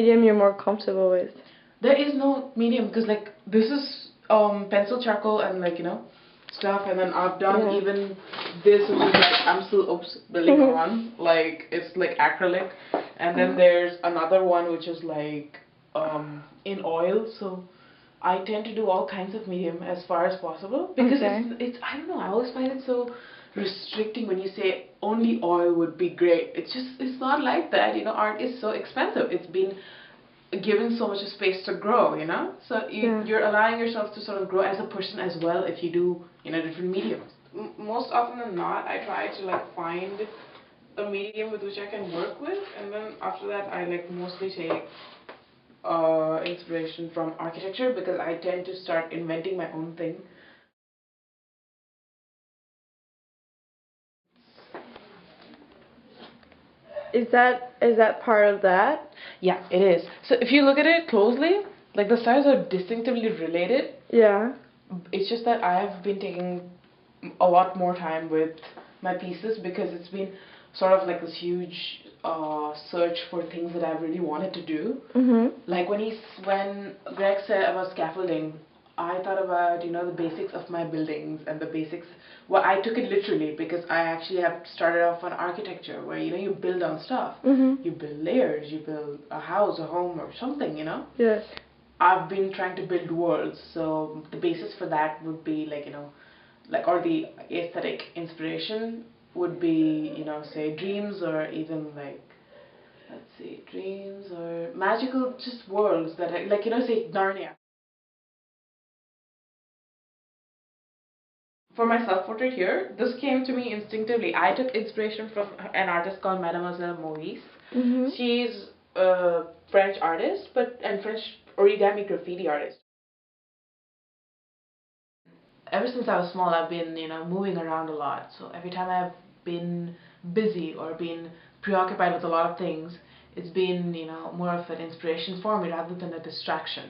medium you're more comfortable with? There is no medium because like this is pencil charcoal and like stuff, and then I've done even this, which is like I'm still building on, like it's like acrylic, and then there's another one which is like in oil. So I tend to do all kinds of medium as far as possible because it's I don't know, I always find it so restricting when you say only oil would be great. It's not like that, art is so expensive. It's been given so much space to grow, so you're allowing yourself to sort of grow as a person as well if you do different mediums. Most often than not, I try to like find a medium with which I can work with, and then after that I like mostly take inspiration from architecture because I tend to start inventing my own thing. Is that part of that? Yeah, it is. So if you look at it closely, like the styles are distinctively related. Yeah. It's just that I've been taking a lot more time with my pieces because it's been sort of like this huge search for things that I really wanted to do. Like when Greg said about scaffolding, I thought about the basics of my buildings and the basics. Well, I took it literally because I actually have started off on architecture where you build on stuff. You build layers, you build a house, a home, or something. Yes. I've been trying to build worlds, so the basis for that would be like or the aesthetic inspiration would be say dreams, or even like let's see, dreams or magical just worlds that are, like say Narnia. For my self-portrait here, this came to me instinctively. I took inspiration from an artist called Mademoiselle Maurice. She's a French artist, and French origami graffiti artist. Ever since I was small, I've been moving around a lot. So every time I've been busy or been preoccupied with a lot of things, it's been more of an inspiration for me rather than a distraction.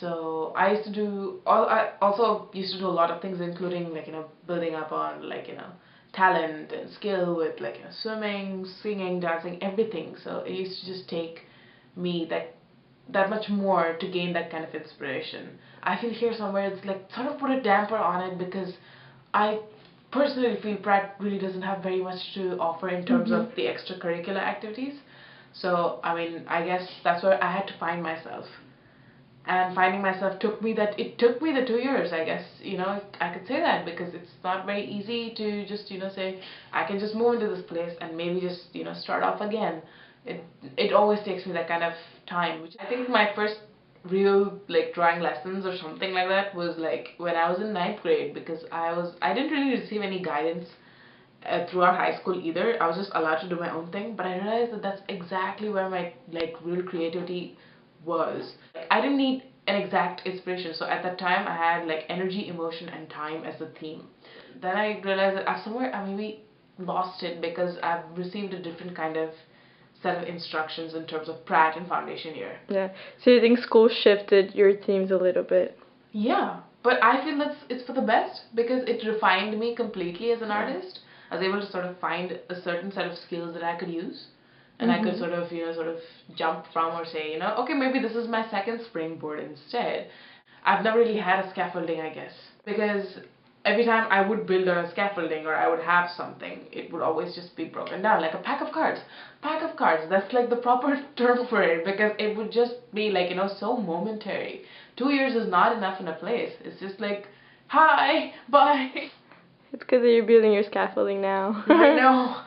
So I used to do I also used to do a lot of things, including like building up on like talent and skill with like swimming, singing, dancing, everything. So it used to just take me that much more to gain that kind of inspiration. I feel here somewhere it's like sort of put a damper on it because I personally feel Pratt really doesn't have very much to offer in terms of the extracurricular activities. So I mean, I guess that's where I had to find myself. And finding myself took me the 2 years, I guess. I could say that because it's not very easy to just say I can just move into this place and maybe just start off again. It always takes me that kind of time, which I think my first real like drawing lessons or something like that was like when I was in ninth grade, because I didn't really receive any guidance throughout high school either. I was just allowed to do my own thing, but I realized that that's exactly where my like real creativity was. Like, I didn't need an exact inspiration, so at that time I had like energy, emotion, and time as the theme. Then I realized that I maybe lost it because I've received a different kind of set of instructions in terms of Pratt and foundation year. Yeah. So you think school shifted your themes a little bit? Yeah, but I feel it's for the best because it refined me completely as an artist. I was able to sort of find a certain set of skills that I could use, and I could sort of jump from, or say okay, maybe this is my second springboard instead. I've never really had a scaffolding, I guess, because every time I would build on a scaffolding or I would have something, it would always just be broken down like a pack of cards. Pack of cards, that's like the proper term for it, because it would just be like so momentary. 2 years is not enough in a place. It's just like, hi, bye. It's good that you're building your scaffolding now. I know.